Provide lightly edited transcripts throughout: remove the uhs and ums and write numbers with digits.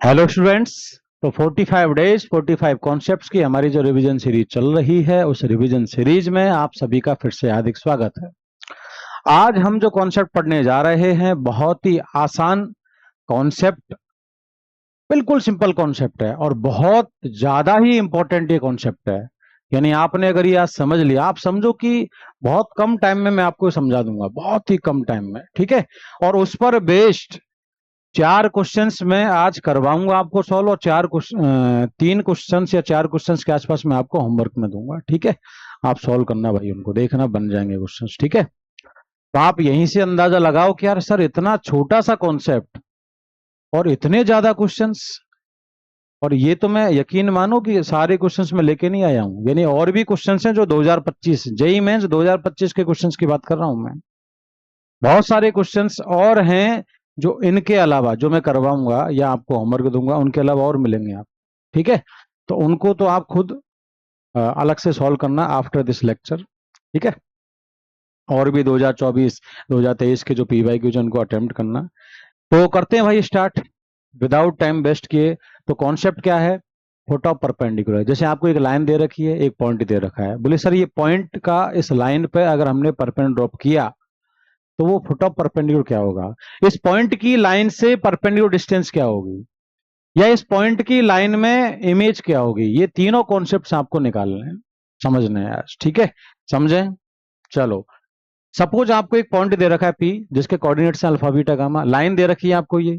Hello students. तो 45 days 45 concepts की हमारी जो रिवीजन सीरीज चल रही है, उस रिवीजन सीरीज में आप सभी का फिर से हार्दिक स्वागत है। आज हम जो कॉन्सेप्ट पढ़ने जा रहे हैं बहुत ही आसान कॉन्सेप्ट, बिल्कुल सिंपल कॉन्सेप्ट है और बहुत ज्यादा ही इंपॉर्टेंट ये कॉन्सेप्ट है। यानी आपने अगर ये आज समझ लिया, आप समझो कि बहुत कम टाइम में मैं आपको समझा दूंगा, बहुत ही कम टाइम में, ठीक है। और उस पर बेस्ड 4 क्वेश्चंस मैं आज करवाऊंगा आपको सॉल्व, और 3 क्वेश्चंस या 4 क्वेश्चंस के आसपास मैं आपको होमवर्क में दूंगा, ठीक है। आप सॉल्व करना भाई, उनको देखना, बन जाएंगे क्वेश्चंस, ठीक है। तो आप यहीं से अंदाजा लगाओ कि यार सर इतना छोटा सा कॉन्सेप्ट और इतने ज्यादा क्वेश्चंस। और ये तो मैं यकीन मानो कि सारे क्वेश्चंस में लेके नहीं आया हूं, यानी और भी क्वेश्चंस हैं जो 2025 जेईई मेंस 2025 के क्वेश्चंस की बात कर रहा हूं मैं। बहुत सारे क्वेश्चंस और हैं जो इनके अलावा जो मैं करवाऊंगा या आपको होमवर्क दूंगा, उनके अलावा और मिलेंगे आप, ठीक है। तो उनको तो आप खुद अलग से सॉल्व करना आफ्टर दिस लेक्चर, ठीक है। और भी 2024 2023 के जो पीवाई क्यूज उनको अटेम्प्ट करना। तो करते हैं भाई स्टार्ट विदाउट टाइम वेस्ट किए। तो कॉन्सेप्ट क्या है? Foot of perpendicular. जैसे आपको एक लाइन दे रखी है, एक पॉइंट दे रखा है, बोले सर ये पॉइंट का इस लाइन पे अगर हमने परपेंडिकुलर ड्रॉप किया तो वो फुट ऑफ परपेंडिकुलर क्या होगा, इस पॉइंट की लाइन से परपेंडिकुलर डिस्टेंस क्या होगी, या इस पॉइंट की लाइन में इमेज क्या होगी। ये तीनों कॉन्सेप्ट्स आपको निकालने हैं, समझने हैं आज, ठीक है। समझें? चलो, सपोज आपको एक पॉइंट दे रखा है पी, जिसके कोऑर्डिनेट्स हैं अल्फा बीटा गामा, लाइन दे रखी है आपको ये।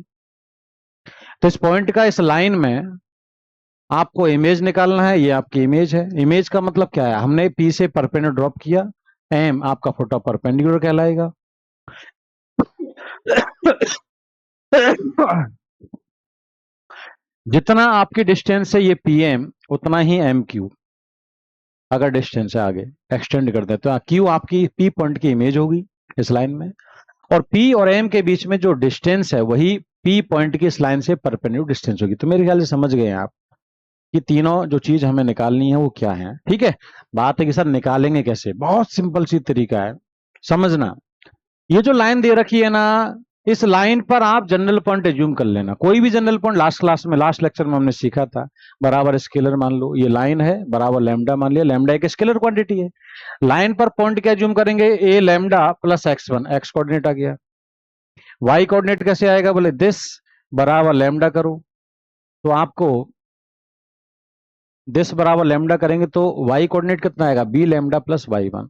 तो इस पॉइंट का इस लाइन में आपको इमेज निकालना है, ये आपकी इमेज है। इमेज का मतलब क्या है? हमने पी से परपेंडिकुलर ड्रॉप किया, एम आपका फुट ऑफ परपेंडिकुलर कहलाएगा। जितना आपकी डिस्टेंस है ये पीएम, उतना ही एम क्यू। अगर डिस्टेंस है आगे एक्सटेंड कर दे तो क्यू आपकी पी पॉइंट की इमेज होगी इस लाइन में, और पी और एम के बीच में जो डिस्टेंस है वही पी पॉइंट की इस लाइन से परपेंडिकुलर डिस्टेंस होगी। तो मेरे ख्याल से समझ गए आप कि तीनों जो चीज हमें निकालनी है वो क्या है, ठीक है। बात है कि सर निकालेंगे कैसे? बहुत सिंपल सी तरीका है, समझना। ये जो लाइन दे रखी है ना, इस लाइन पर आप जनरल पॉइंट एज्यूम कर लेना, कोई भी जनरल पॉइंट। लास्ट क्लास में, लास्ट लेक्चर में हमने सीखा था, बराबर स्केलर मान लो, ये लाइन है, बराबर लैम्डा मान लिया, लैम्डा एक स्केलर क्वांटिटी है। लाइन पर पॉइंट क्या एज्यूम करेंगे? A lambda plus x1, X coordinate आ गया। वाई कोऑर्डिनेट कैसे आएगा? बोले दिस बराबर लैम्डा करो, तो आपको दिस बराबर लैम्डा करेंगे तो वाई कोऑर्डिनेट कितना आएगा? B lambda plus y1।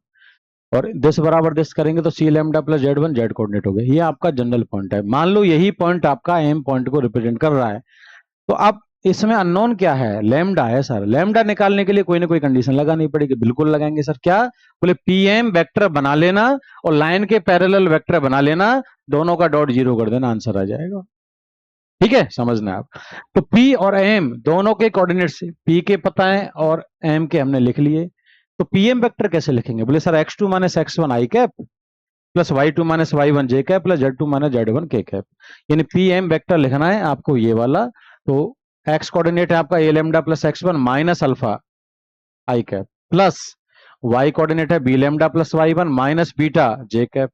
और दिस बराबर दिस करेंगे तो C lambda plus z1, Z coordinate हो गया। ये आपका जनरल पॉइंट है। मान लो यही पॉइंट आपका एम पॉइंट को रिप्रेजेंट कर रहा है, तो अब इसमें अननोन क्या है? लैम्डा है सर। लैम्डा निकालने के लिए कोई ना कोई कंडीशन लगानी पड़ेगी। बिल्कुल लगाएंगे सर। क्या बोले? पीएम वेक्टर बना लेना और लाइन के पैरेलल वेक्टर बना लेना, दोनों का डॉट जीरो कर देना, आंसर आ जाएगा, ठीक है। समझना आप। तो पी और एम दोनों के कोऑर्डिनेट्स पी के पता है और एम के हमने लिख लिए। तो पीएम वेक्टर कैसे लिखेंगे? बोले sir x2 minus x1 I cap plus y2 minus y1 J cap plus z2 minus z1 K cap. यानी पीएम वेक्टर लिखना है आपको ये वाला। तो x कोऑर्डिनेट है आपका A lambda plus x1 minus alpha I cap, plus y coordinate है B lambda plus y1 minus beta J cap,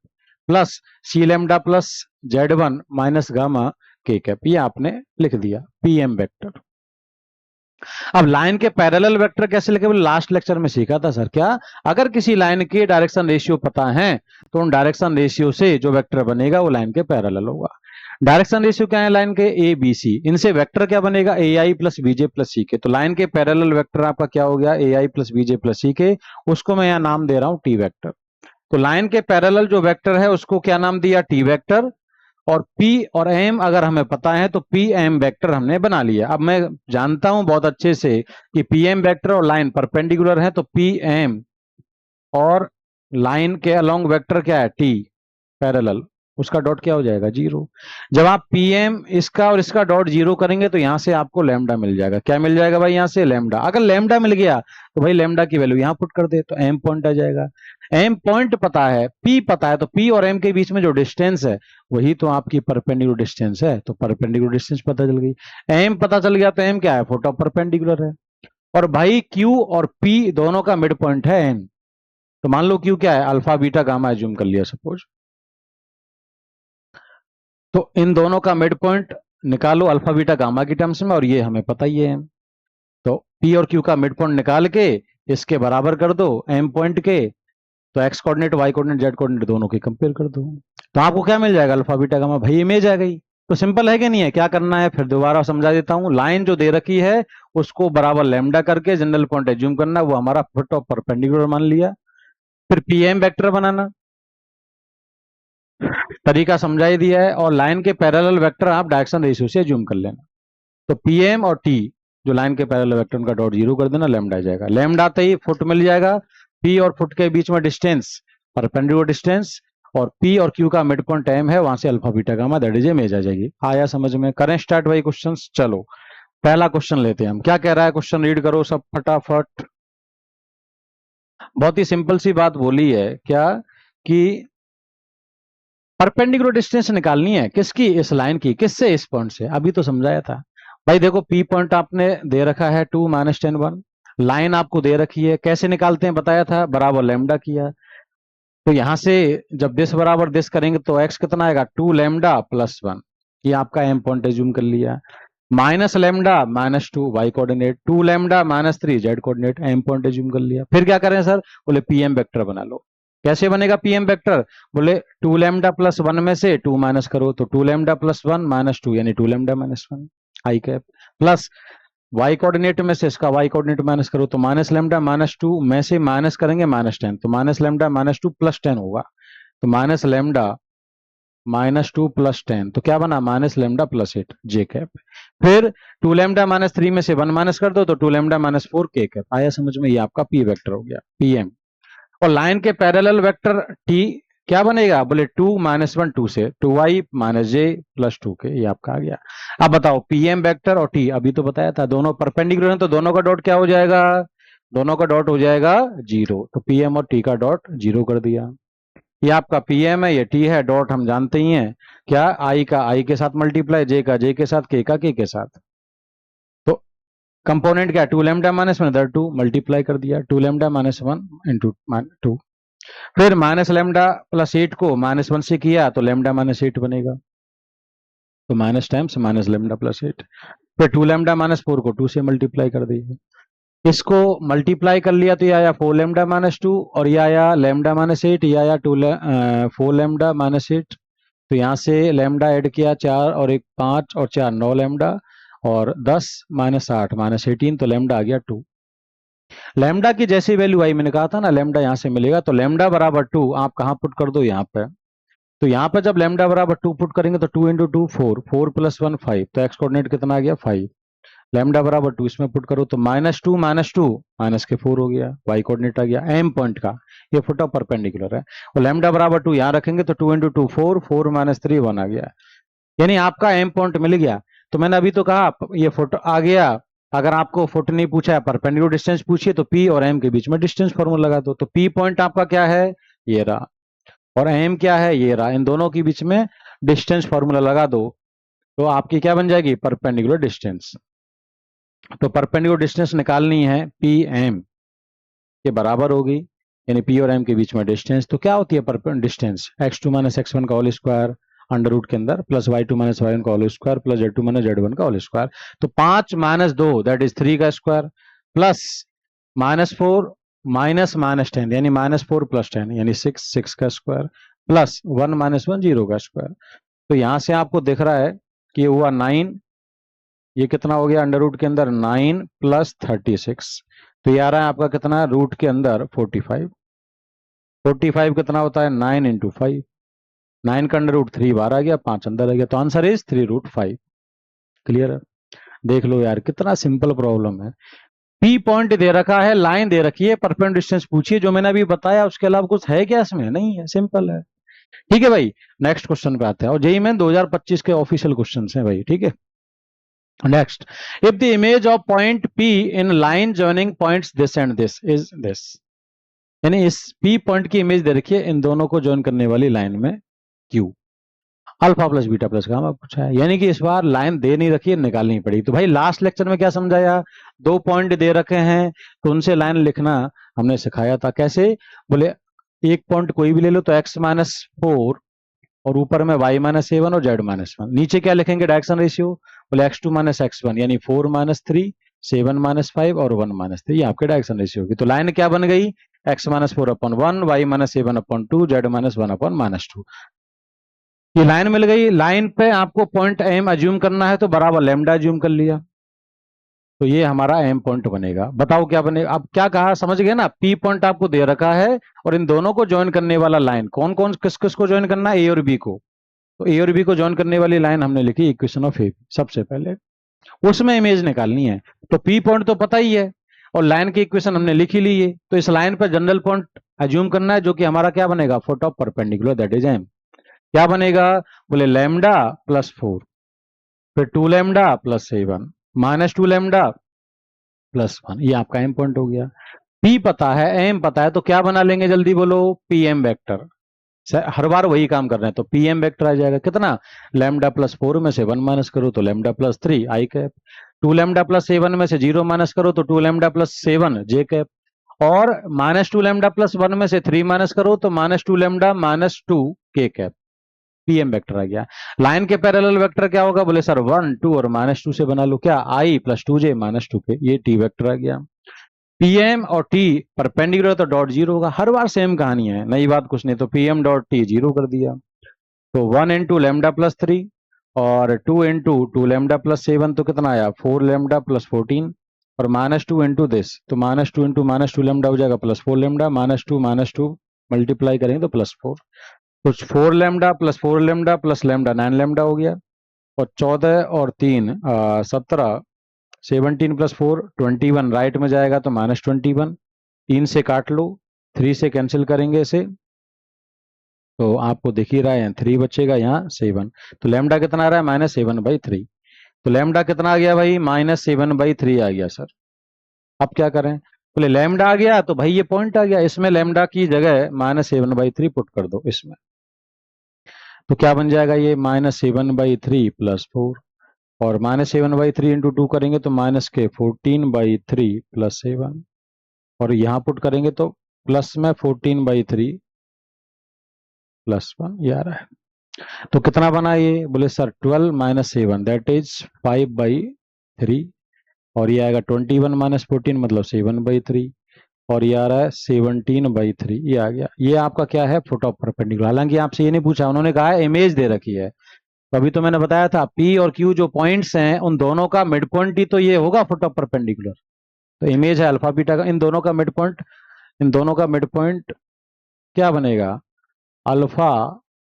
plus C lambda plus z1 minus gamma K cap. ये आपने लिख दिया पीएम वेक्टर। अब line के parallel vector कैसे लिखे? Last lecture में सीखा था सर। क्या? अगर किसी लाइन के डायरेक्शन रेशियो पता है तो उन डायरेक्शन रेशियो से जो वेक्टर बनेगा वो लाइन के पैरेलल होगा। डायरेक्शन रेशियो क्या है लाइन के? A B C. इनसे वेक्टर क्या बनेगा? ए आई प्लस बीजे प्लस सी के। तो लाइन के पैरेलल वेक्टर आपका क्या हो गया? ए आई प्लस बीजे प्लस सी के। उसको मैं यहाँ नाम दे रहा हूं टी वेक्टर। तो लाइन के पैरेलल जो वेक्टर है उसको क्या नाम दिया? T vector. और P और M अगर हमें पता है तो पी एम वेक्टर हमने बना लिया। अब मैं जानता हूं बहुत अच्छे से कि पी एम वेक्टर और लाइन परपेंडिकुलर है, तो पी एम और लाइन के अलोंग वेक्टर क्या है? T parallel. उसका डॉट क्या हो जाएगा? जीरो। जब आप पीएम इसका और इसका डॉट जीरो करेंगे तो यहां से आपको लैम्डा मिल जाएगा। क्या मिल जाएगा भाई? यहां से लैम्डा। अगर लैम्डा मिल गया तो भाई लैम्डा की वैल्यू यहां पुट कर दे तो एम पॉइंट आ जाएगा। एम पॉइंट पता है, पी पता है, तो पी और एम के बीच में जो डिस्टेंस है वही तो आपकी परपेंडिकुलर डिस्टेंस है। तो परपेंडिकुलर डिस्टेंस पता चल गई। एम पता चल गया तो एम क्या है? फुट ऑफ परपेंडिकुलर है। और भाई क्यू और पी दोनों का मिड पॉइंट है एम। तो मान लो क्यू क्या है? अल्फा बीटा गामा एज्यूम कर लिया सपोज। तो इन दोनों का मिड पॉइंट निकालो अल्फा बीटा गामा की टर्म्स में, और ये हमें पता ही है। तो पी और क्यू का मिड पॉइंट निकाल के इसके बराबर कर दो एम पॉइंट के, तो X coordinate Y coordinate Z coordinate दोनों की कंपेयर कर दो, तो आपको क्या मिल जाएगा, अल्फा बीटा गामा, भाई इमेज आ गई। तो सिंपल है कि नहीं है? क्या करना है, फिर दोबारा समझा देता हूं। लाइन जो दे रखी है उसको बराबर लैम्डा करके जनरल पॉइंट एज्यूम करना, वो हमारा फुट ऑफ परपेंडिकुलर मान लिया। फिर पीएम वेक्टर बनाना, तरीका समझा ही दिया है, और लाइन के पैरेलल वेक्टर आप डायरेक्शन रेशियो से एज्यूम कर लेना। तो पीएम और टी जो लाइन के पैरेलल वेक्टर उनका डॉट जीरो कर देना, लैम्डा आ जाएगा। लैम्डा आते ही फुट मिल जाएगा, पी और फुट के बीच में डिस्टेंस परपेंडिकुलर डिस्टेंस, और पी और क्यू का मिड पॉइंट एम है, वहां से alpha beta gamma that is image आ जाएगी। आया समझ में? करें स्टार्ट भाई क्वेश्चंस। चलो पहला क्वेश्चन लेते हैं हम। क्या कह रहा है क्वेश्चन, रीड करो सब फटाफट। बहुत ही सिंपल सी बात बोली है, क्या कि परपेंडिकुलर डिस्टेंस निकालनी है, किसकी, इस लाइन की, किससे, इस पॉइंट से। अभी तो समझाया था भाई। देखो पी पॉइंट आपने दे रखा है 2 - 10 1, लाइन आपको दे रखी है, कैसे निकालते हैं बताया था, बराबर लैम्डा किया। तो यहां से जब दिस बराबर दिस करेंगे तो एक्स कितना आएगा, 2 लैम्डा प्लस 1, ये आपका एम पॉइंट एज्यूम कर लिया। Minus lambda -2 Y coordinate, 2 lambda -3 Z coordinate, M point assume कर लिया। फिर क्या करें सर, बोले पीएम वेक्टर बना लो। कैसे बनेगा पीएम वेक्टर, बोले 2 लैम्डा प्लस 1 में से 2 माइनस करो, तो 2 लैम्डा प्लस 1 -2 यानी 2 लैम्डा -1 आई कैप, प्लस वाई कोऑर्डिनेट में से इसका वाई कोऑर्डिनेट माइनस करो, तो माइनस लैम्डा -2 में से माइनस करेंगे -10, तो माइनस लैम्डा -2 प्लस 10 होगा, तो माइनस लैम्डा -2 प्लस 10, तो क्या बना, माइनस लैम्डा प्लस 8 जे कैप। फिर 2 लैम्डा -3 में से 1 माइनस कर दो, तो 2 लैम्डा -4 के कैप। आया समझ में? ये आपका पी वेक्टर हो गया, पीएम। और लाइन के पैरेलल वेक्टर टी क्या बनेगा, बोले 2 - 1 2 से 2i - j प्लस 2 के, ये आपका आ गया। अब बताओ पीएम वेक्टर और टी, अभी तो बताया था दोनों परपेंडिकुलर हैं, तो दोनों का डॉट क्या हो जाएगा, दोनों का डॉट हो जाएगा 0, तो पीएम और टी का डॉट 0 कर दिया। ये आपका पीएम है, ये टी है, डॉट हम जानते ही हैं क्या, आई का आई के साथ मल्टीप्लाई, जे का जे के साथ, के का के साथ। तो कंपोनेंट क्या, 2 लैम्डा -1 इधर 2 मल्टीप्लाई कर दिया, 2 लैम्डा -1 इंटू 2। फिर माइनस लैम्डा प्लस 8 को -1 से किया तो लैम्डा -8 बनेगा, तो minus times minus lambda plus 8। फिर 2 लैम्डा -4 को 2 से मल्टीप्लाई कर दिया, इसको मल्टीप्लाई कर लिया तो ये आया 4 लैम्डा -2, और ये आया लैम्डा -8, ये आया 4 लैम्डा -8। तो यहाँ से लैम्डा ऐड किया 4 और 1 5 और 4 9 लैम्डा, और 10 -8 -18, तो लैम्डा आ गया 2। लैम्डा की जैसी वैल्यू आई, मैंने कहा था ना लैम्डा यहाँ से मिलेगा, तो लैम्डा बराबर 2 आप कहाँ पुट कर दो, यहाँ पे। तो यहाँ पे जब लैम्डा बराबर 2 पुट करेंगे तो 2 × 2 4, 4 + 1 5, तो एक्स कोऑर्डिनेट कितना आ गया 5। लैम्डा बराबर 2 इसमें पुट करो तो -2 -2 माइनस के 4 हो गया, वाई कोऑर्डिनेट आ गया एम पॉइंट का, ये फुट ऑफ परपेंडिकुलर है। और लैम्डा बराबर 2 यहाँ रखेंगे तो 2 × 2 4, 4 - 3 1 आ गया, यानी आपका एम पॉइंट मिल गया। तो मैंने अभी तो कहा ये फुट आ गया। अगर आपको फुट नहीं पूछा है, परपेंडिकुलर डिस्टेंस पूछिए, तो पी और एम के बीच में डिस्टेंस फॉर्मूला लगा दो। तो पी पॉइंट आपका क्या है, ये रहा, और एम क्या है, ये रहा, इन दोनों के बीच में डिस्टेंस फॉर्मूला लगा दो, तो आपकी क्या बन जाएगी, परपेंडिकुलर डिस्टेंस। तो परपेंडिकुलर डिस्टेंस निकालनी है, पी एम के बराबर होगी, यानी पी और एम के बीच में डिस्टेंस। तो क्या होती है परपेंडिकुलर डिस्टेंस, x2 - x1 का होल स्क्वायर अंडर रूट के अंदर, प्लस y2 - y1 का whole square, plus z2 - z1 का होल स्क्वायर। तो 5 - 2 दैट इज 3 का स्क्वायर, प्लस -4 -10 यानी -4 + 10 यानी 6 6 का स्क्वायर, प्लस 1 - 1 0 का स्क्वायर। तो यहां से आपको दिख रहा है कि ये हुआ 9, ये कितना हो गया अंडर रूट के अंदर 9 + 36, तो ये आ रहा है आपका कितना, रूट के अंदर 45। 45 कितना होता है, 9 × 5, 9 का अंडर रूट 3 बाहर आ गया, 5 अंदर आ गया, तो आंसर इज 3√5। क्लियर है? देख लो यार कितना सिंपल प्रॉब्लम है। पी पॉइंट दे रखा है, लाइन दे रखी है, परपेंडिकुलर डिस्टेंस पूछिए, जो मैंने अभी बताया उसके अलावा कुछ है क्या इसमें, नहीं है, सिंपल है। ठीक है भाई, नेक्स्ट क्वेश्चन पे आते हैं, और जेईई मेन 2025 के ऑफिशियल क्वेश्चन हैं भाई, ठीक है। Next, if the image of point P in line joining points this and this is this, यानी इस P पॉइंट की इमेज दे रखी है इन दोनों को ज्वाइन करने वाली लाइन में Q, alpha plus beta plus gamma पूछा है, यानी कि इस बार लाइन दे नहीं रखी है, निकालनी पड़ी। तो भाई लास्ट लेक्चर में क्या समझाया, 2 पॉइंट दे रखे हैं तो उनसे लाइन लिखना हमने सिखाया था, कैसे, बोले एक पॉइंट कोई भी ले लो तो x - 4 और ऊपर में y माइनस ए वन और z माइनस वन। नीचे क्या लिखेंगे डायरेक्शन रेशियो, बोले x2 माइनस x1 यानी 4 माइनस 3, 7 माइनस 5 और 1 माइनस 3, ये आपके डायरेक्शन रेशियो होगी। तो लाइन क्या बन गई, x minus 4 upon 1, y minus 7 upon 2, z minus 1 upon minus 2। ये लाइन मिल गई। लाइन पे आपको पॉइंट एम अज्यूम करना है तो बराबर लैम्डा अज्यूम कर लिया, तो ये हमारा एम पॉइंट बनेगा। बताओ क्या बनेगा। अब क्या कहा समझ गए ना, पी पॉइंट आपको दे रखा है और इन दोनों को ज्वाइन करने वाला लाइन कौन कौन किस किस को ज्वाइन करना है, ए और बी को। तो ए और बी को ज्वाइन करने वाली लाइन हमने लिखी इक्वेशन ऑफ ए, सबसे पहले उसमें इमेज निकालनी है। तो पी पॉइंट तो पता ही है और लाइन की इक्वेशन हमने लिख ही ली है, तो इस लाइन पर जनरल पॉइंट अज्यूम करना है जो कि हमारा क्या बनेगा, foot of perpendicular, that is M. क्या बनेगा, बोले लैम्डा प्लस 4, फिर 2 lambda plus 7 minus 2 lambda plus 1, ये आपका एम पॉइंट हो गया। पी पता है, एम पता है, तो क्या बना लेंगे जल्दी बोलो, पी एम वेक्टर। हर बार वही काम कर रहे हैं, तो पी एम वेक्टर आ जाएगा कितना, लैम्डा प्लस 4 में से 1 माइनस करो तो लैम्डा प्लस 3 आई कैप, 2 लैम्डा प्लस 7 में से 0 माइनस करो तो 2 लैम्डा प्लस 7 जे कैप, और माइनस 2 लैम्डा प्लस 1 में से 3 माइनस करो तो माइनस 2 लैम्डा माइनस 2 के कैप। पीएम वेक्टर आ गया। लाइन के पैरेलल वेक्टर क्या होगा, बोले सर 1 2 और माइनस 2 से बना लो, क्या आई प्लस 2 जे माइनस 2 के, ये टी वेक्टर आ गया। पीएम और टी परपेंडिकुलर तो डॉट जीरो होगा, हर बार सेम कहानी है, नई बात कुछ नहीं। तो पीएम डॉट टी जीरो कर दिया, तो 1 इंटू लैम्डा प्लस 3 और 2 इंटू 2 लैम्डा प्लस 7, तो कितना आया 4 लैम्डा प्लस 14, और माइनस 2 इंटू दिस, तो माइनस 2 इंटू माइनस 2 लैम्डा हो जाएगा plus 4 lambda, minus two multiply करेंगे तो प्लस 4, तो 4 lambda plus 4 lambda plus lambda 9 lambda हो गया, और 14 और 3 17, 17 प्लस 4 21, राइट में जाएगा तो माइनस 21, 3 से काट लो, 3 से कैंसिल करेंगे इसे तो आपको दिख ही रहा है 3 बचेगा यहाँ 7, तो लैम्डा कितना आ रहा है -7/3, तो लैम्डा कितना आ गया भाई -7/3 आ गया सर। अब क्या करें, बोले लैम्डा आ गया तो भाई ये पॉइंट आ गया, इसमें लैम्डा की जगह -7/3 पुट कर दो इसमें, तो क्या बन जाएगा ये -7/3 प्लस 4, और -7/3 इंटू 2 करेंगे तो माइनस के 14/3 प्लस 7, और यहाँ पुट करेंगे तो प्लस में 14/3 प्लस 1 ये आ रहा है। तो कितना बना ये, बोले सर 12 माइनस 7 दैट इज 5/3, और ये आएगा 21 माइनस 14 मतलब 7/3, और ये आ रहा है 17/3, ये आ गया। ये आपका क्या है, फुट ऑफ परपेंडिकुलर। हालांकि आपसे ये नहीं पूछा, उन्होंने कहा है इमेज दे रखी है, तो अभी तो मैंने बताया था पी और क्यू जो पॉइंट्स हैं उन दोनों का मिड पॉइंट ही तो ये होगा फुट ऑफ परपेंडिकुलर, तो इमेज है अल्फा बीटा का, इन दोनों का मिड पॉइंट, इन दोनों का मिड पॉइंट क्या बनेगा, अल्फा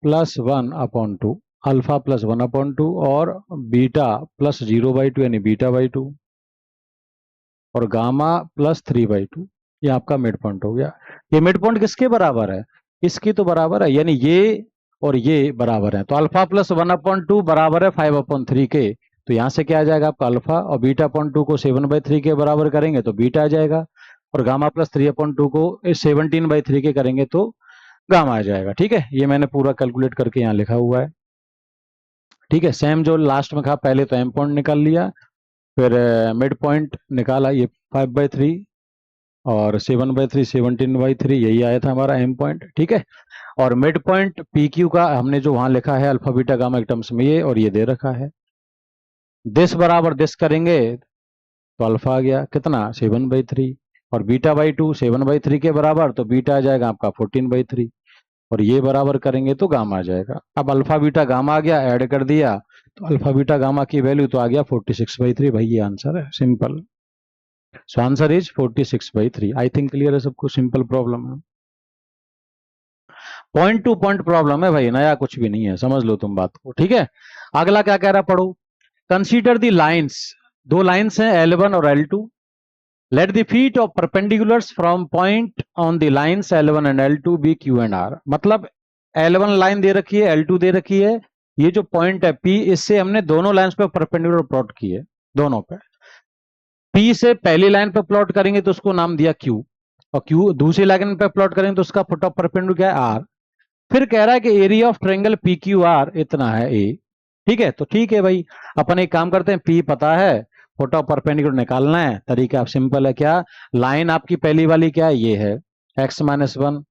प्लस 1/2, अल्फा प्लस 1/2 और बीटा प्लस 0/2 यानी बीटा/2, और गामा प्लस 3/2, ये आपका मिड पॉइंट हो गया। ये मिड पॉइंट किसके बराबर है, इसकी तो बराबर है, यानी ये और ये बराबर है, तो अल्फा प्लस 1/2 बराबर है 5/3 के, तो यहां से क्या आ जाएगा आपका अल्फा, और बीटा/2 को 7/3 के बराबर करेंगे तो बीटा आ जाएगा, और गामा प्लस 3/2 को 17/3 के करेंगे तो गामा आ जाएगा। ठीक है, ये मैंने पूरा कैलकुलेट करके यहाँ लिखा हुआ है। ठीक है, सेम जो लास्ट में कहा, पहले तो एम पॉइंट निकाल लिया, फिर मिड पॉइंट निकाला, ये 5/3 और 7/3 17/3, यही आया था हमारा एम पॉइंट। ठीक है, और मिड पॉइंट पी क्यू का हमने जो वहां लिखा है अल्फा बीटा गामा के टर्म्स में, ये और ये दे रखा है, दिस बराबर दिस करेंगे तो अल्फा आ गया कितना 7/3, और बीटा/2 7/3 के बराबर, तो बीटा आ जाएगा आपका 14/3, और ये बराबर करेंगे तो गामा आ जाएगा। अब अल्फा बीटा गामा आ गया, ऐड कर दिया तो अल्फा बीटा गामा की वैल्यू तो आ गया 46/3, भाई ये आंसर है, simple. So answer is 46/3। I think clear है सबको, सिंपल प्रॉब्लम है, पॉइंट टू पॉइंट प्रॉब्लम है भाई, नया कुछ भी नहीं है, समझ लो तुम बात को। ठीक है, अगला क्या कह रहा पढ़ो, कंसीडर द लाइंस, दो लाइंस हैं L1 और L2, let the feet of perpendiculars from point on the lines L1 and L2 be Q and R। मतलब L1 लाइन दे रखी है, L2 दे रखी है, ये जो पॉइंट है P, इससे हमने दोनों लाइंस पे परपेंडिकुलर प्लॉट किए, दोनों पे। P से पहली लाइन पे प्लॉट करेंगे तो उसको नाम दिया Q, और Q दूसरी लाइन पे प्लॉट करेंगे तो उसका फुट ऑफ परपेंडिकुलर क्या है R। फिर कह रहा है कि area of triangle P Q R इतना है ए। ठीक है, तो ठीक है भाई, अपन एक काम करते हैं, पी पता है, फुट ऑफ परपेंडिकुलर निकालना है, तरीका सिंपल है, क्या लाइन आपकी पहली वाली क्या है, ये है x-1/1,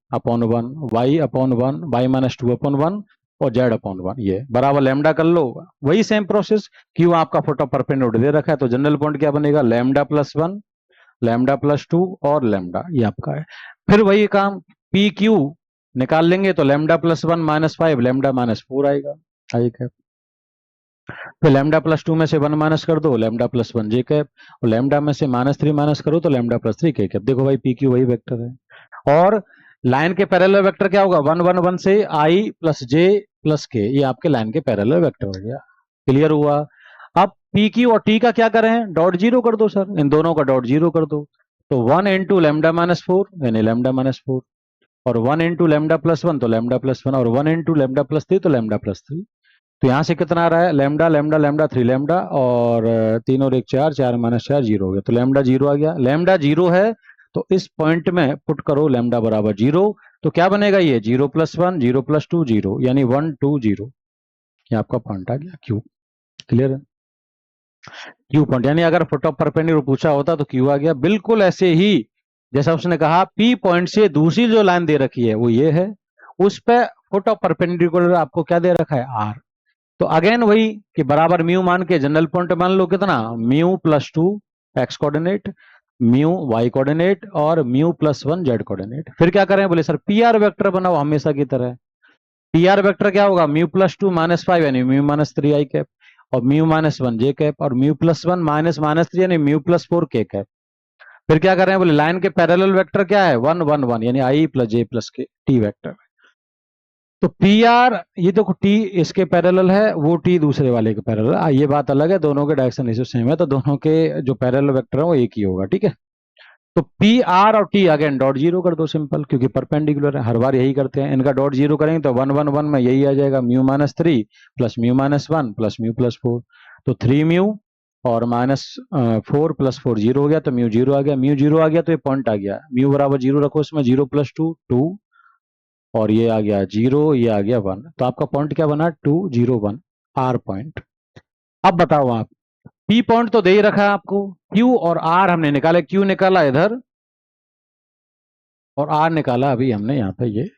y/1, y-2/1, और जेड अपॉन वन, ये बराबर लैम्डा कर लो। वही सेम प्रोसेस, क्यू आपका फुट ऑफ परपेंडिकुलर दे रखा है, तो जनरल पॉइंट क्या बनेगा, lambda plus one, lambda plus two और लैम्डा, ये आपका है। फिर वही काम पी क्यू निकाल लेंगे, तो lambda plus one minus five, lambda minus four आएगा, आई कैप। फिर लैम्डा प्लस टू में से वन माइनस कर दो, lambda plus one J cap, और लैम्डा में से माइनस थ्री माइनस करो तो lambda plus three K cap. देखो भाई पी क्यू वही वेक्टर है। और लाइन के पैरेलल वेक्टर क्या होगा, वन वन वन से आई प्लस जे प्लस के, ये आपके लाइन के पैरेलल वेक्टर हो गया। क्लियर हुआ। अब पी क्यू और टी का क्या करें, डॉट जीरो कर दो सर, इन दोनों का डॉट जीरो कर दो। तो one into lambda minus four यानी लैम्डा माइनस फोर, और one into lambda plus one तो लैम्डा प्लस वन, और one into lambda plus three तो लैम्डा प्लस थ्री। तो यहां से कितना आ रहा है, lambda lambda lambda three lambda, और तीन और एक चार, चार माइनस चार जीरो हो गया, तो लैम्डा जीरो आ गया। लैम्डा जीरो है तो इस पॉइंट में पुट करो लैम्डा बराबर जीरो, तो क्या बनेगा, ये zero plus one, zero plus two zero, यानी वन टू जीरो, ये आपका पॉइंट आ गया क्यू। क्लियर है, क्यू पॉइंट, यानी अगर फुट ऑफ परपेंडिकुलर पूछा होता तो क्यू आ गया। बिल्कुल ऐसे ही जैसा उसने कहा पी पॉइंट से दूसरी जो लाइन दे रखी है वो ये है, उस पे फुट ऑफ परपेंडिकुलर आपको क्या दे रखा है, आर। तो अगेन वही कि बराबर म्यू मान के जनरल पॉइंट मान लो कितना, mu plus two X coordinate, mu Y coordinate और mu plus one Z coordinate. फिर क्या करें, बोले सर पी आर वेक्टर बनाओ हमेशा की तरह। पी आर वेक्टर क्या होगा, mu plus to minus five यानी म्यू माइनस थ्री आई कैप, और mu minus one J cap, और mu plus one minus minus three यानी म्यू प्लस फोर के कैप। फिर क्या कर रहे हैं, बोले लाइन के पैरेलल वेक्टर क्या है, वन वन वन यानी आई प्लस जे प्लस के टी वेक्टर। तो पी आर, ये देखो टी इसके पैरेलल है, वो टी दूसरे वाले के पैरेलल है, ये बात अलग है, दोनों के डायरेक्शन इसी सेम है, तो दोनों के जो पैरेलल वेक्टर है वो एक ही होगा, ठीक है। तो पी आर और टी अगेन डॉट जीरो कर दो सिंपल, क्योंकि परपेंडिकुलर है, हर बार यही करते हैं, इनका डॉट जीरो करेंगे तो वन वन वन में यही आ जाएगा, mu minus three plus mu minus one plus mu plus four, तो थ्री म्यू और minus four plus four zero हो गया, तो म्यू जीरो आ गया। म्यू जीरो आ गया तो ये पॉइंट आ गया, म्यू बराबर जीरो रखो, इसमें जीरो प्लस टू टू, और ये आ गया जीरो, ये आ गया वन, तो आपका पॉइंट क्या बना, two zero one, R point. अब बताओ आप, पी पॉइंट तो दे ही रखा है आपको, क्यू और आर हमने निकाले, क्यू निकाला इधर और आर निकाला अभी हमने यहाँ पे, ये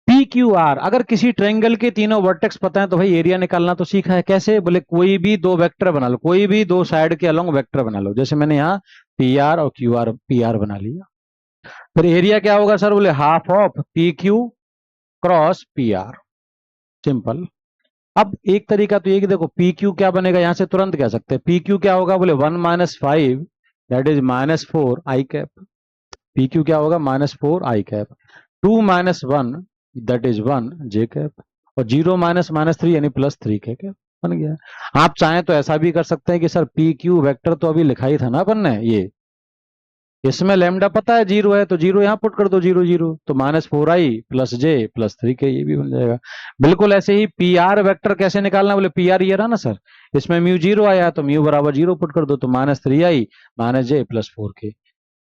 पी क्यू आर। अगर किसी ट्रायंगल के तीनों वर्टेक्स पता है तो भाई एरिया निकालना तो सीखा है। कैसे, बोले कोई भी दो वेक्टर बना लो, कोई भी दो साइड के अलोंग वेक्टर बना लो, जैसे मैंने यहाँ पी आर और क्यू आर, पी आर बना लिया। फिर एरिया क्या होगा सर, बोले half of P Q cross P are, simple. अब एक तरीका तो ये कि देखो पी क्यू क्या बनेगा, यहां से तुरंत कह सकते हैं पी क्यू क्या होगा, बोले one minus five that is minus four I cap. P Q क्या होगा, minus four I cap, two minus one that is one J cap, और जीरो माइनस माइनस थ्री यानी प्लस थ्री के कैप, बन गया। आप चाहें तो ऐसा भी कर सकते हैं कि सर पी क्यू वेक्टर तो अभी लिखा ही था ना अपन ने, ये इसमें लैम्डा पता है जीरो है, तो जीरो यहां पुट कर दो, जीरो जीरो, तो माइनस फोर आई प्लस जे प्लस थ्री के, ये भी बन जाएगा। बिल्कुल ऐसे ही पी आर वेक्टर कैसे निकालना, बोले पी आर ये रहा ना सर, इसमें म्यू जीरो आया तो म्यू बराबर जीरो पुट कर दो, तो माइनस थ्री आई माइनस जे प्लस फोर के।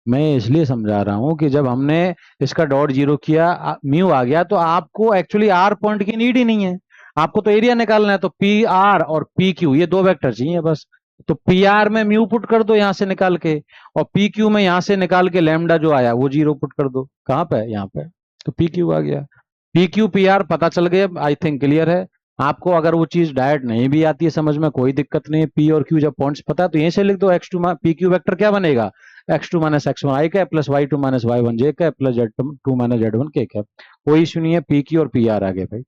मैं इसलिए समझा रहा हूं कि जब हमने इसका डॉट जीरो किया, म्यू आ गया, तो आपको एक्चुअली आर पॉइंट की नीड ही नहीं है, आपको तो एरिया निकालना है। तो पी आर और पी क्यू ये दो वेक्टर चाहिए बस, तो पी आर में म्यू पुट कर दो यहां से निकाल के, और पी क्यू में यहां से निकाल के लैम्डा जो आया वो जीरो पुट कर दो, कहां पे, यहाँ पे, तो पी क्यू आ गया। पी क्यू पी आर पता चल गया, आई थिंक क्लियर है आपको। अगर वो चीज डायरेक्ट नहीं भी आती है समझ में, कोई दिक्कत नहीं है, पी और क्यू जब पॉइंट्स पता है तो यहीं से लिख दो, X two P Q vector क्या बनेगा, X two minus X one I cap plus Y two minus Y one J cap plus Z two minus Z one K cap. कोई इशू नहीं है, पी क्यू और P R आ गए भाई।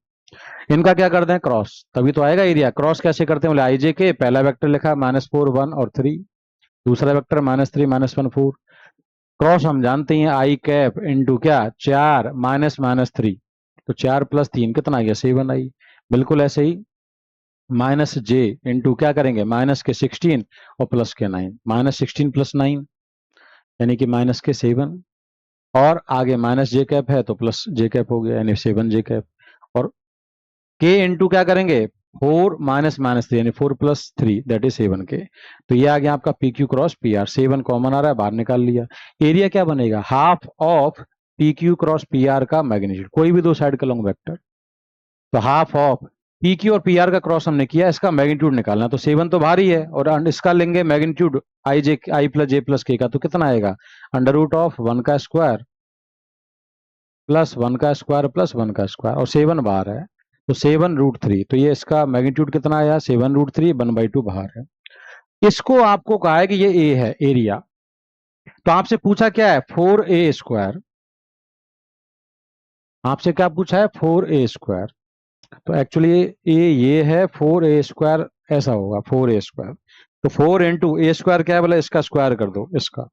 इनका क्या करते हैं, क्रॉस, तभी तो आएगा एरिया। क्रॉस कैसे करते हैं, बोले आई जे के, पहला वेक्टर लिखा माइनस फोर वन और थ्री, दूसरा vector minus three minus one four, cross हम जानते हैं आई कैप इंटू क्या, चार माइनस माइनस थ्री, तो चार प्लस तीन कितना आ गया, सेवन आई। बिल्कुल ऐसे ही माइनस जे इंटू क्या करेंगे, माइनस के सिक्सटीन और प्लस के nine, minus sixteen plus nine यानी कि माइनस के सेवन, और आगे माइनस जे कैप है तो प्लस जे कैप हो गया यानी सेवन जे कैप, और के इंटू क्या करेंगे, फोर माइनस माइनस थ्री यानी four plus three that is seven K. तो ये आ गया आपका P Q cross P R, seven common आ रहा है बाहर निकाल लिया। एरिया क्या बनेगा, half of P Q cross P R का मैग्नीट्यूड, कोई भी दो साइड का लॉन्ग वेक्टर, तो हाफ ऑफ पी क्यू और पी आर का क्रॉस हमने किया, इसका मैग्नीट्यूड निकालना, तो सेवन तो भारी है, और इसका लेंगे magnitude I J I plus J plus के का, तो कितना आएगा, अंडर रूट ऑफ वन का स्क्वायर प्लस वन का स्क्वायर प्लस वन का स्क्वायर, और सेवन बाहर है, तो 7√3, तो ये इसका मैग्नीट्यूड कितना आया 7√3, 1/2 बाहर है। इसको आपको कहा है कि ये ए है एरिया, तो आपसे पूछा क्या है 4a², आपसे क्या पूछा है 4a², तो एक्चुअली ये है 4a², ऐसा होगा 4a², तो 4 × a² क्या है बोला, इसका स्क्वायर कर दो इसका,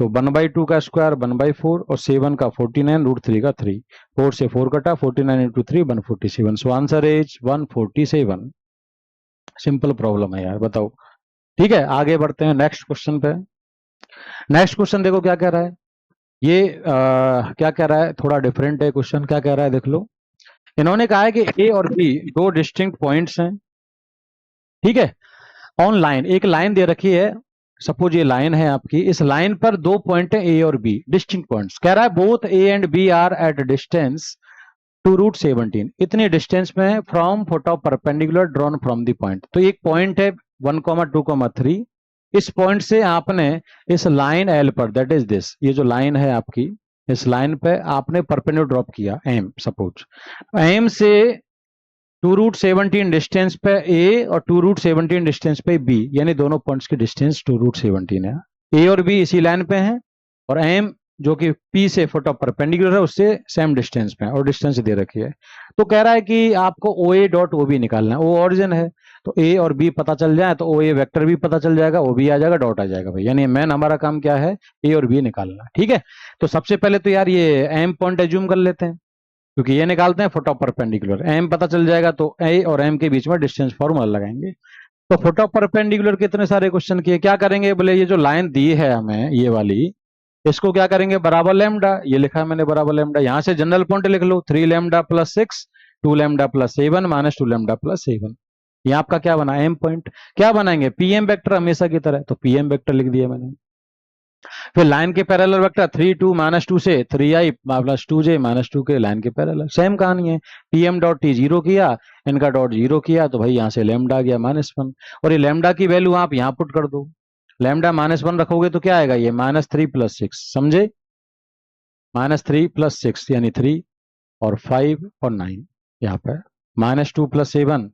तो 1/2 का स्क्वायर 1/4 और 7 का 49, √3 का 3, 4 से 4 कटा, 49 × 3 147, so answer is 147। Simple problem है यार, बताओ। ठीक है, आगे बढ़ते हैं नेक्स्ट क्वेश्चन पे। नेक्स्ट क्वेश्चन देखो क्या कह रहा है, ये क्या कह रहा है, थोड़ा डिफरेंट है क्वेश्चन। क्या कह रहा है देख लो, इन्होंने कहा है कि ए और बी दो डिस्टिंक्ट पॉइंट्स हैं, ठीक है, ऑन लाइन, एक लाइन दे रखी है, सपोज ये लाइन है आपकी, इस लाइन पर दो पॉइंट है ए और बी, डिस्टिंक्ट पॉइंट्स। कह रहा है both A and B are at distance 2√17, इतनी डिस्टेंस में from foot of perpendicular drawn from the point. तो एक पॉइंट है 1,2,3, इस पॉइंट से आपने इस लाइन एल पर, दैट इज दिस, ये जो लाइन है आपकी, इस लाइन पे आपने परपेंडिकुलर ड्रॉप किया एम, सपोज एम से 2√17 डिस्टेंस पे ए और 2√17 डिस्टेंस पे बी, यानी दोनों पॉइंट्स की डिस्टेंस 2√17 है। ए और बी इसी लाइन पे हैं और एम जो कि पी से फुट ऑफ परपेंडिकुलर है उससे सेम डिस्टेंस पे है और डिस्टेंस दे रखी है। तो कह रहा है कि आपको ओ ए डॉट ओ बी निकालना है, ओ ऑरिजिन है, तो ए और बी पता चल जाए तो ओ ए वेक्टर भी पता चल जाएगा, ओ बी आ जाएगा, डॉट आ जाएगा भाई, यानी मेन हमारा काम क्या है, ए और बी निकालना। ठीक है, तो सबसे पहले तो यार ये एम पॉइंट एज्यूम कर लेते हैं, क्योंकि ये निकालते हैं फुट ऑफ परपेंडिकुलर, एम पता चल जाएगा तो ए और एम के बीच में डिस्टेंस फॉर्मूला लगाएंगे। तो फुट ऑफ परपेंडिकुलर के इतने सारे क्वेश्चन किए, क्या करेंगे बोले, ये जो लाइन दी है हमें ये वाली, इसको क्या करेंगे बराबर लैम्डा, ये लिखा है मैंने बराबर लैम्डा, यहां से जनरल पॉइंट लिख लो 3 lambda plus 6, 2 lambda plus 7 minus 2 lambda plus 7, ये आपका क्या बना एम पॉइंट। क्या बनाएंगे पीएम वेक्टर हमेशा की तरह, तो पीएम वेक्टर लिख दिया मैंने। फिर लाइन के पैरेलल वेक्टर 3 2 माइनस 2 से 3i प्लस 2j माइनस 2 के लाइन के पैरेलल, सेम कहानी है। पीएम डॉट टी जीरो किया, इनका डॉट जीरो किया, तो भाई यहाँ से लैम्डा आ गया -1, और ये लैम्डा की वैल्यू आप यहाँ पुट कर दो, लैम्डा -1 रखोगे तो क्या आएगा, ये -3 + 6, समझे, -3 + 6 यानी 3 और 5 और 9, यहाँ पे -2 + 7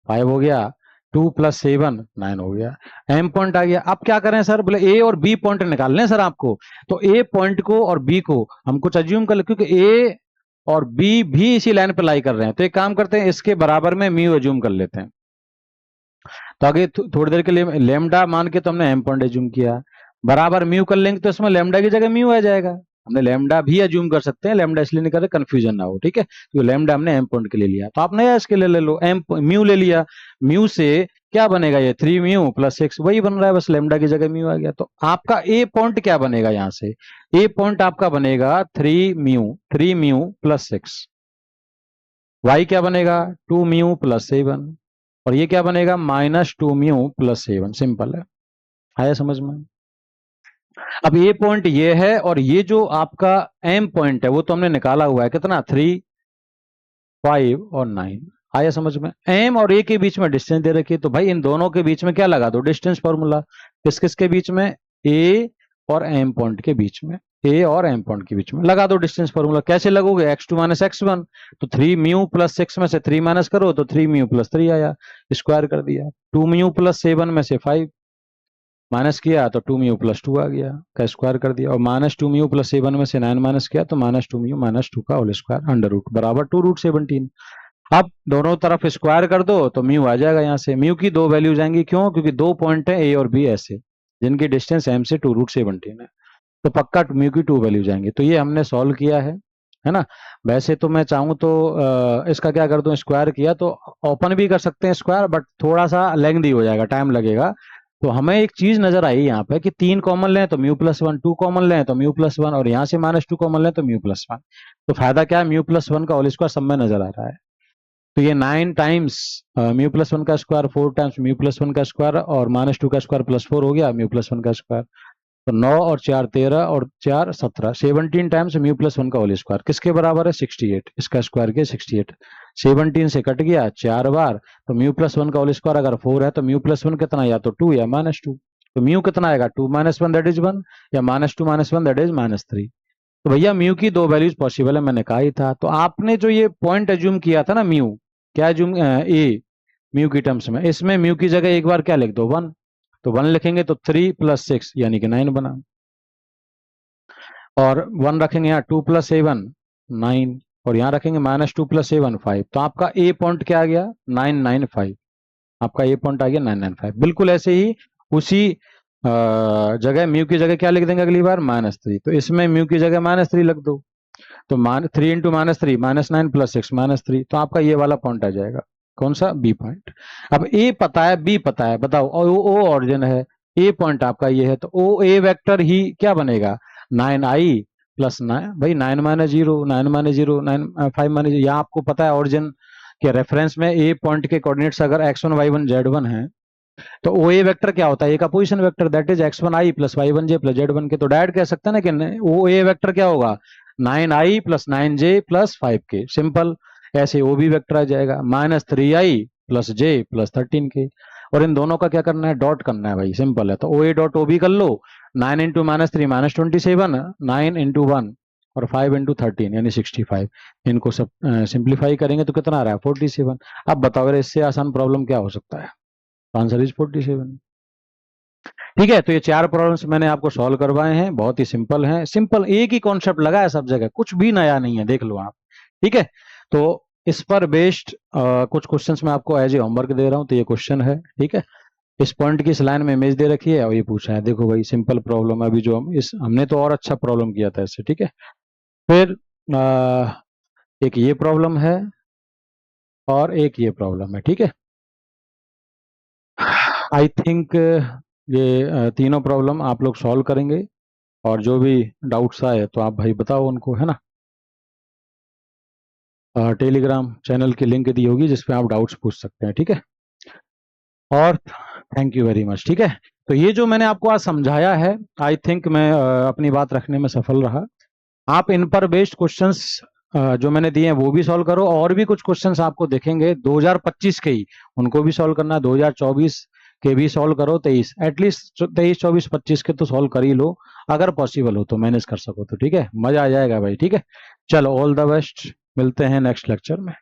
5 हो गया, 2 + 7 9 हो गया, एम पॉइंट आ गया। अब क्या करें सर, बोले ए और बी पॉइंट निकालने हैं सर आपको, तो ए पॉइंट को और बी को हम कुछ अज्यूम कर ले, क्योंकि ए और बी भी इसी लाइन पर लाई कर रहे हैं, तो एक काम करते हैं इसके बराबर में म्यू अज्यूम कर लेते हैं। तो आगे थोड़ी देर के लिए लेमडा मान के तो हमने एम पॉइंट अज्यूम किया, बराबर म्यू कर लेंगे तो इसमें लेमडा की जगह म्यू आ जाएगा। हमने लेमडा भी अज्यूम कर सकते हैं, लेमडा इसलिए नहीं कर रहे कंफ्यूजन ना हो, ठीक है, क्योंकि लेमडा हमने एम पॉइंट के लिए लिया, तो आप नया इसके लिए ले लो, एम म्यू ले लिया, म्यू से क्या बनेगा, ये 3 म्यू प्लस 6 वही बन रहा है, बस लेमडा की जगह म्यू आ गया। तो आपका ए पॉइंट क्या बनेगा, यहां से ए पॉइंट आपका बनेगा 3 म्यू प्लस 6, वाई क्या बनेगा 2 म्यू प्लस 7, और ये क्या बनेगा -2 म्यू प्लस 7, सिंपल है, आया समझ में। अब ये पॉइंट ये है, और ये जो आपका एम पॉइंट है वो तो हमने निकाला हुआ है, कितना 3 5 और 9, आया समझ में। एम और ए के बीच में डिस्टेंस दे रखी है, तो भाई इन दोनों के बीच में क्या लगा दो, डिस्टेंस फॉर्मूला, किस किस के बीच में, ए और एम पॉइंट के बीच में, ए और एम पॉइंट के बीच में लगा दो डिस्टेंस फॉर्मूला। कैसे लगोगे, x2 - x1, तो 3 म्यू प्लस 6 में से 3 माइनस करो तो 3 म्यू प्लस 3 आया, स्क्वायर कर दिया, 2 म्यू प्लस 7 में से 5 माइनस किया तो 2 म्यू प्लस 2 आ गया, का स्क्वायर कर दिया, और -2 म्यू प्लस 7 में से 9 माइनस किया तो -2 म्यू -2 का होल स्क्वायर अंडर रूट बराबर 2√17। अब दोनों तरफ स्क्वायर कर दो तो म्यू आ जाएगा, यहाँ से म्यू की दो वैल्यूज आएंगी, क्यों, क्योंकि दो पॉइंट है ए और बी ऐसे जिनकी डिस्टेंस एम से 2√17 है, तो पक्का म्यू की 2 वैल्यूज आएंगी। तो ये हमने सॉल्व किया है ना। वैसे तो मैं चाहूँ तो इसका क्या कर दूं, स्क्वायर किया तो ओपन भी कर सकते हैं स्क्वायर, बट थोड़ा सा लेंथी हो जाएगा, टाइम लगेगा। तो हमें एक चीज नजर आई यहाँ पे कि 3 कॉमन लें तो म्यू प्लस 1, 2 कॉमन लें तो म्यू प्लस 1, और यहाँ से -2 कॉमन लें तो म्यू प्लस 1, तो फायदा क्या है, म्यू प्लस 1 का होल स्क्वायर सब में नजर आ रहा है। तो ये 9 टाइम्स म्यू प्लस 1 का स्क्वायर, 4 टाइम्स म्यू प्लस 1 का स्क्वायर, और -2 का स्क्वायर प्लस 4 हो गया म्यू प्लस 1 का स्क्वायर, तो 9 और 4 13 और 4 17, 17 टाइम्स म्यू प्लस 1 का होल स्क्वायर किसके बराबर है 68, इसका स्क्वायर के 68, 17 से कट गया 4 बार, तो म्यू प्लस 1 का होल स्क्वायर अगर 4 है तो म्यू प्लस 1 कितना, या तो 2 या -2, तो म्यू कितना आएगा 2 - 1 दैट इज 1, या -2 - 1 दैट इज -3। तो भैया म्यू की दो वैल्यूज पॉसिबल है, मैंने कहा ही था। तो आपने जो ये पॉइंट एज्यूम किया था ना म्यू, क्या है ए म्यू की टर्म्स में, इसमें म्यू की जगह एक बार क्या लिख दो 1, तो 1 लिखेंगे तो 3 + 6 यानी कि 9 बना, और 1 रखेंगे यहाँ 2 + 7 9, और यहाँ रखेंगे -2 + 7 5, तो आपका ए पॉइंट क्या आ गया 995, आपका ए पॉइंट आ गया 995। बिल्कुल ऐसे ही उसी जगह म्यू की जगह क्या लिख देंगे अगली बार -3, तो इसमें म्यू की जगह -3 लिख दो, तो 3 इंटू -3 -9 + 6 -3, तो आपका ये वाला पॉइंट आ जाएगा, कौन सा बी पॉइंट। अब ए पता है बी पता है, बताओ, और ओ ऑरिजिन है, ए पॉइंट आपका ये है, तो ओ ए वेक्टर ही क्या बनेगा 9i + 9, भाई 9 - 0 9 - 0 9 5 - 0, यहाँ आपको पता है ऑरिजिन के रेफरेंस में ए पॉइंट के कोऑर्डिनेट्स अगर x1 y1 z1 है, तो ओ ए वेक्टर क्या होता है, ए का position vector, that is x1i + y1j + z1 के, तो डायरेक्ट कह सकते हैं ना कि ओ ए वेक्टर क्या होगा 9i + 9j + 5k, सिंपल। ऐसे ओ बी वेक्टर आ जाएगा -3i + j + 13k, और इन दोनों का क्या करना है डॉट करना है भाई, सिंपल है, तो ओ ए डॉट ओ बी कर लो, 9 × -3 -27, 9 × 1 और 5 × 13 यानी 65, इनको सब सिंप्लीफाई करेंगे तो कितना आ रहा है 47। अब बताओ यार इससे आसान प्रॉब्लम क्या हो सकता है, आंसर इज 47। ठीक है, तो ये 4 प्रॉब्लम्स मैंने आपको सॉल्व करवाए हैं, बहुत ही सिंपल हैं, सिंपल एक ही कॉन्सेप्ट लगा है सब जगह, कुछ भी नया नहीं है, देख लो आप। ठीक है, तो इस पर बेस्ड कुछ क्वेश्चंस मैं आपको एज ए होमवर्क दे रहा हूं, तो ये क्वेश्चन है, ठीक है, इस पॉइंट की इस लाइन में इमेज दे रखी है और ये पूछा है, देखो भाई सिंपल प्रॉब्लम है, अभी जो हमने तो और अच्छा प्रॉब्लम किया था इससे, ठीक है। फिर एक ये प्रॉब्लम है और एक ये प्रॉब्लम है, ठीक है। आई थिंक ये तीनों प्रॉब्लम आप लोग सॉल्व करेंगे, और जो भी डाउट्स आए तो आप भाई बताओ उनको, है ना। टेलीग्राम चैनल की लिंक दी होगी जिसपे आप डाउट्स पूछ सकते हैं, ठीक है। और थैंक यू वेरी मच, ठीक है। तो ये जो मैंने आपको आज समझाया है, आई थिंक मैं अपनी बात रखने में सफल रहा। आप इन पर बेस्ड क्वेश्चंस जो मैंने दिए हैं वो भी सॉल्व करो, और भी कुछ क्वेश्चंस आपको देखेंगे 2025 के ही, उनको भी सॉल्व करना, 2024 के भी सॉल्व करो, 23 एटलीस्ट 23 24 25 के तो सॉल्व कर ही लो, अगर पॉसिबल हो तो, मैनेज कर सको तो, ठीक है, मजा आ जाएगा भाई, ठीक है। चलो ऑल द बेस्ट, मिलते हैं नेक्स्ट लेक्चर में।